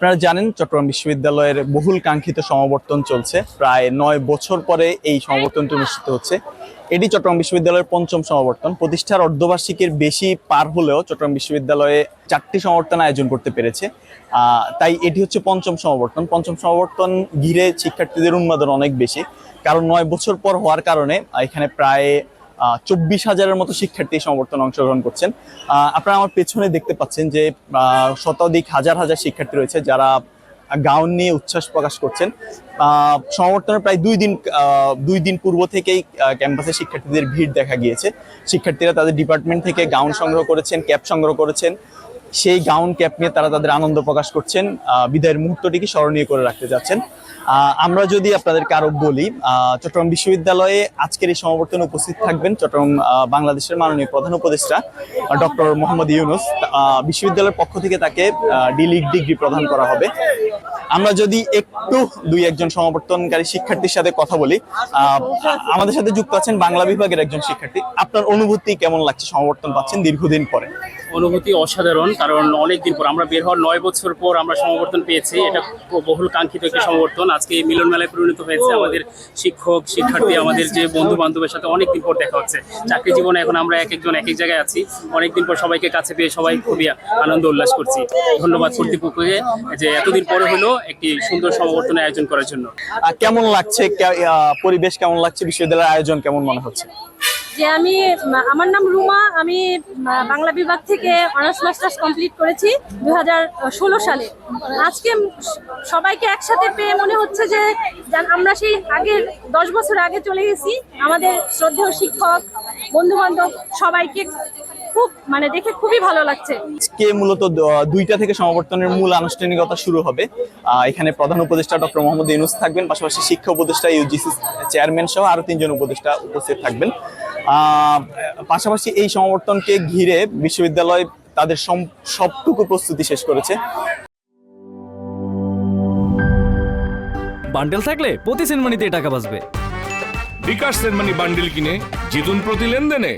আপনারা জানেন চট্টগ্রাম বিশ্ববিদ্যালয়ের বহুল কাঙ্ক্ষিত সমাবর্তন চলছে। প্রায় 9 বছর পরে এই সমাবর্তনটি অনুষ্ঠিত হচ্ছে। এটি চট্টগ্রাম বিশ্ববিদ্যালয়ের পঞ্চম সমাবর্তন। প্রতিষ্ঠার অর্ধবার্ষিকীর বেশি পার হলেও চট্টগ্রাম বিশ্ববিদ্যালয়ে 4টি সমাবর্তন আয়োজন করতে পেরেছে। তাই এটি হচ্ছে পঞ্চম সমাবর্তন। পঞ্চম সমাবর্তন ঘিরে শিক্ষার্থীদের উন্মাদনা অনেক বেশি, কারণ 9 বছর পর হওয়ার কারণে এখানে প্রায় 24,000-এর মতো শিক্ষার্থী সমাবর্তনে অংশগ্রহণ করছেন। আপনারা আমার পেছনে দেখতে পাচ্ছেন যে শতাধিক হাজার হাজার শিক্ষার্থী রয়েছে যারা গাউন নিয়ে উচ্ছ্বাস প্রকাশ করছেন। সমাবর্তনের প্রায় 2 দিন পূর্ব থেকেই ক্যাম্পাসে শিক্ষার্থীদের ভিড় দেখা গিয়েছে। শিক্ষার্থীরা তাদের ডিপার্টমেন্ট থেকে গাউন সংগ্রহ করেছেন, ক্যাপ সংগ্রহ করেছেন। সেই গাউন ক্যাপ নিয়ে তারা তাদের আনন্দ প্রকাশ করছেন, বিদায়ের মুহূর্তটিকে স্মরণীয় করে রাখতে যাচ্ছেন। আমরা যদি আপনাদেরকে আরো বলি, চট্টগ্রাম বিশ্ববিদ্যালয়ে আজকের এই সমাবর্তনে উপস্থিত থাকবেন চট্টগ্রাম বাংলাদেশের মাননীয় প্রধান উপদেষ্টা ডক্টর মোহাম্মদ ইউনূস। বিশ্ববিদ্যালয়ের পক্ষ থেকে তাকে ডি.লিট ডিগ্রি প্রদান করা হবে। আমরা যদি একটু 2-1 সমাবর্তনকারী শিক্ষার্থীর সাথে কথা বলি, আমাদের সাথে যুক্ত আছেন বাংলা বিভাগের একজন শিক্ষার্থী। আপনার অনুভূতি কেমন লাগছে? সমাবর্তন পাচ্ছেন দীর্ঘদিন পরে। অনুভূতি অসাধারণ, কারণ অনেকদিন পর আমরা বের হওয়ার 9 বছর পর আমরা সমাবর্তন পেয়েছি। এটা বহুল কাঙ্ক্ষিত একটি সমাবর্তন। আজকে মিলন মেলায় পরিণত হয়েছে। আমাদের শিক্ষক শিক্ষার্থী, আমাদের যে বন্ধু বান্ধবের সাথে অনেকদিন পর দেখা হচ্ছে। চাকরি জীবনে এখন আমরা এক একজন এক এক জায়গায় আছি। অনেকদিন পর সবাইকে কাছে পেয়ে সবাই খুবই আনন্দ উল্লাস করছি। ধন্যবাদ কর্তৃপক্ষকে যে এতদিন পরে হলো একটি সুন্দর সমাবর্তনের আয়োজন করার জন্য। কেমন লাগছে? পরিবেশ কেমন লাগছে? বিশ্ববিদ্যালয়ের আয়োজন কেমন মনে হচ্ছে? যে আমার নাম রুমা, আমি বাংলা বিভাগ থেকে অনার্স মাস্টার্স কমপ্লিট করেছি 2016 সালে। আজকে সবাইকে একসাথে পেয়ে মনে হচ্ছে যে আমরা সেই আগের 10 বছর আগে চলে গেছি। আমাদের শ্রদ্ধেয় শিক্ষক, বন্ধু বান্ধব সবাইকে খুব দেখে খুবই ভালো লাগছে। আজকে মূলত 2টা থেকে সমাবর্তনের মূল আনুষ্ঠানিকতা শুরু হবে। এখানে প্রধান উপদেষ্টা ডক্টর মোহাম্মদ ইউনূস থাকবেন, পাশাপাশি শিক্ষা উপদেষ্টা, ইউজিসি চেয়ারম্যান সহ আরো 3 জন উপদেষ্টা উপস্থিত থাকবেন। পাশাপাশি এই সমাবর্তনকে ঘিরে বিশ্ববিদ্যালয় তাদের সবটুকু প্রস্তুতি শেষ করেছে। বান্ডেল থাকলে প্রতি সেনমানিতে টাকা বাঁচবে। বিকাশ সেনমানি বান্ডেল কিনে জিতুন প্রতি লেনদেনে।